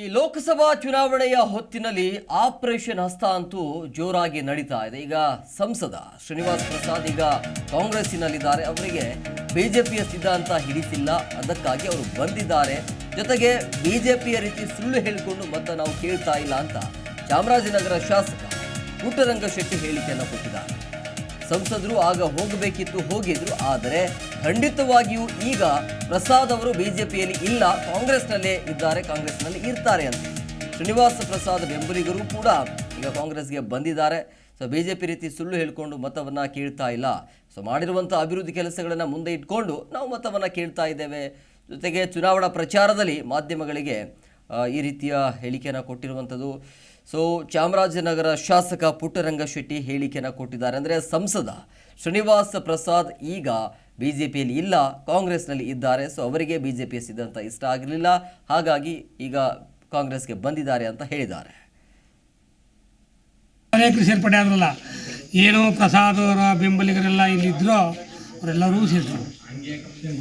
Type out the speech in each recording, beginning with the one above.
ಈ ಲೋಕಸಭಾ ಚುನಾವಣೆಯ ಹೊತ್ತಿನಲ್ಲಿ ಆಪರೇಷನ್ ಹಸ್ತ ಅಂತೂ ಜೋರಾಗಿ ನಡೀತಾ ಇದೆ. ಈಗ ಸಂಸದ ಶ್ರೀನಿವಾಸ್ ಪ್ರಸಾದ್ ಈಗ ಕಾಂಗ್ರೆಸ್ಸಿನಲ್ಲಿದ್ದಾರೆ. ಅವರಿಗೆ ಬಿಜೆಪಿಯ ಸಿದ್ಧಾಂತ ಹಿಡಿಸಿಲ್ಲ, ಅದಕ್ಕಾಗಿ ಅವರು ಬಂದಿದ್ದಾರೆ. ಜೊತೆಗೆ ಬಿಜೆಪಿಯ ರೀತಿ ಸುಳ್ಳು ಹೇಳಿಕೊಂಡು ಮತ್ತೆ ನಾವು ಕೇಳ್ತಾ ಇಲ್ಲ ಅಂತ ಚಾಮರಾಜನಗರ ಶಾಸಕ ಪುಟ್ಟರಂಗ ಶೆಟ್ಟಿ ಹೇಳಿಕೆಯನ್ನು ಕೊಟ್ಟಿದ್ದಾರೆ. ಸಂಸದರು ಆಗ ಹೋಗಬೇಕಿತ್ತು, ಹೋಗಿದ್ರು. ಆದರೆ ಖಂಡಿತವಾಗಿಯೂ ಈಗ ಪ್ರಸಾದ್ ಅವರು ಬಿಜೆಪಿಯಲ್ಲಿ ಇಲ್ಲ, ಕಾಂಗ್ರೆಸ್ನಲ್ಲೇ ಇದ್ದಾರೆ, ಕಾಂಗ್ರೆಸ್ನಲ್ಲಿ ಇರ್ತಾರೆ ಅಂತ ಶ್ರೀನಿವಾಸ್ ಪ್ರಸಾದ್ ಬೆಂಬಲಿಗರು ಕೂಡ ಈಗ ಕಾಂಗ್ರೆಸ್ಗೆ ಬಂದಿದ್ದಾರೆ. ಸೊ ಬಿಜೆಪಿ ರೀತಿ ಸುಳ್ಳು ಹೇಳಿಕೊಂಡು ಮತವನ್ನು ಕೇಳ್ತಾ ಇಲ್ಲ. ಸೊ ಮಾಡಿರುವಂಥ ಅಭಿವೃದ್ಧಿ ಕೆಲಸಗಳನ್ನು ಮುಂದೆ ಇಟ್ಕೊಂಡು ನಾವು ಮತವನ್ನು ಕೇಳ್ತಾ ಇದ್ದೇವೆ. ಜೊತೆಗೆ ಚುನಾವಣಾ ಪ್ರಚಾರದಲ್ಲಿ ಮಾಧ್ಯಮಗಳಿಗೆ ಈ ರೀತಿಯ ಹೇಳಿಕೆಯನ್ನು ಕೊಟ್ಟಿರುವಂಥದ್ದು. ಸೊ ಚಾಮರಾಜನಗರ ಶಾಸಕ ಪುಟ್ಟರಂಗ ಶೆಟ್ಟಿ ಹೇಳಿಕೆಯನ್ನು ಕೊಟ್ಟಿದ್ದಾರೆ. ಅಂದರೆ ಸಂಸದ ಶ್ರೀನಿವಾಸ್ ಪ್ರಸಾದ್ ಈಗ ಬಿಜೆಪಿಯಲ್ಲಿ ಇಲ್ಲ, ಕಾಂಗ್ರೆಸ್ನಲ್ಲಿ ಇದ್ದಾರೆ. ಸೊ ಅವರಿಗೆ ಬಿಜೆಪಿಯ ಸಿದ್ಧಾಂತ ಇಷ್ಟ ಆಗಲಿಲ್ಲ, ಹಾಗಾಗಿ ಈಗ ಕಾಂಗ್ರೆಸ್ಗೆ ಬಂದಿದ್ದಾರೆ ಅಂತ ಹೇಳಿದ್ದಾರೆ. ಅನೇಕರು ಸೇರ್ಪಡೆ ಆದ್ರಲ್ಲ, ಏನು ಪ್ರಸಾದ್ ಅವರ ಬೆಂಬಲಿಗರೆಲ್ಲ ಇಲ್ಲಿದ್ರು, ಅವರೆಲ್ಲರೂ ಸೇರ್ತಾರೆ.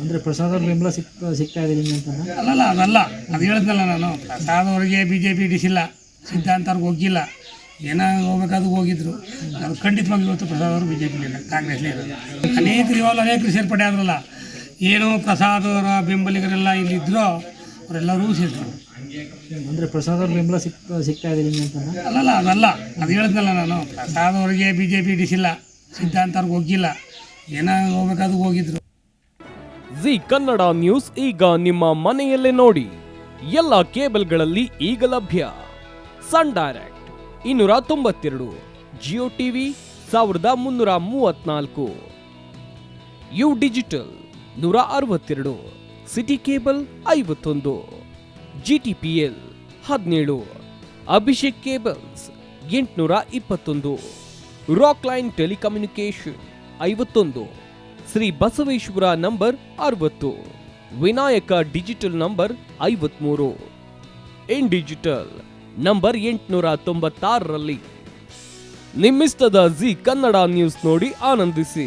ಅಂದರೆ ಪ್ರಸಾದ್ ಅವ್ರ ಬೆಂಬಲ ಸಿಗ್ತಾ ಇದೆ ನಿಮಗೆ ಅಂತ? ಅದಲ್ಲ ಅದು ಹೇಳಿದ್ನಲ್ಲ ನಾನು. ಪ್ರಸಾದ್ ಅವರಿಗೆ ಬಿಜೆಪಿ ಹಿಡಿಸಿಲ್ಲ, ಸಿದ್ಧಾಂತ ಅವ್ರಿಗೆ ಹೋಗಿಲ್ಲ, ಏನೋ ಹೋಗ್ಬೇಕಾದ್ರೂ ಹೋಗಿದ್ರು. ಅದು ಖಂಡಿತವಾಗಿ ಇವತ್ತು ಪ್ರಸಾದ್ ಅವರು ಬಿಜೆಪಿಲಿಲ್ಲ, ಕಾಂಗ್ರೆಸ್ಲೇ ಇರೋದು. ಅನೇಕರು ಸೇರ್ಪಡೆ ಆದ್ರಲ್ಲ, ಏನು ಪ್ರಸಾದ್ ಅವರ ಬೆಂಬಲಿಗರೆಲ್ಲ ಇಲ್ಲಿದ್ರು, ಅವರೆಲ್ಲರೂ ಸೇರ್ತಾರೆ. ಅಂದರೆ ಪ್ರಸಾದ್ ಅವ್ರ ಬೆಂಬಲ ಸಿಗ್ತಾ ಇದೆ ನಿಮಗೆ ಅಂತ? ಅದಲ್ಲ ಅದು ಹೇಳಿದ್ನಲ್ಲ ನಾನು. ಪ್ರಸಾದ್ ಅವರಿಗೆ ಬಿಜೆಪಿ ಹಿಡಿಸಿಲ್ಲ, ಸಿದ್ಧಾಂತ ಅವ್ರಿಗೆ ಹೋಗಿಲ್ಲ, ಏನೋ ಹೋಗ್ಬೇಕಾದ್ರೂ ಹೋಗಿದ್ರು. ಜಿ ಕನ್ನಡ ನ್ಯೂಸ್ ಈಗ ನಿಮ್ಮ ಮನೆಯಲ್ಲೇ ನೋಡಿ. ಎಲ್ಲ ಕೇಬಲ್ಗಳಲ್ಲಿ ಈಗ ಲಭ್ಯ. Sun Direct 292, Jio TV 1334, U digital 162, city cable 51, GTPL 17, Abhishek cables 821, rock line telecommunication 51, Shri Basaveshwara number 60, Vinayaka digital number 53, in digital number 896ರಲ್ಲಿ. ನಿಮ್ಮಿಸ್ತದ ಜಿ ಕನ್ನಡ ನ್ಯೂಸ್ ನೋಡಿ ಆನಂದಿಸಿ.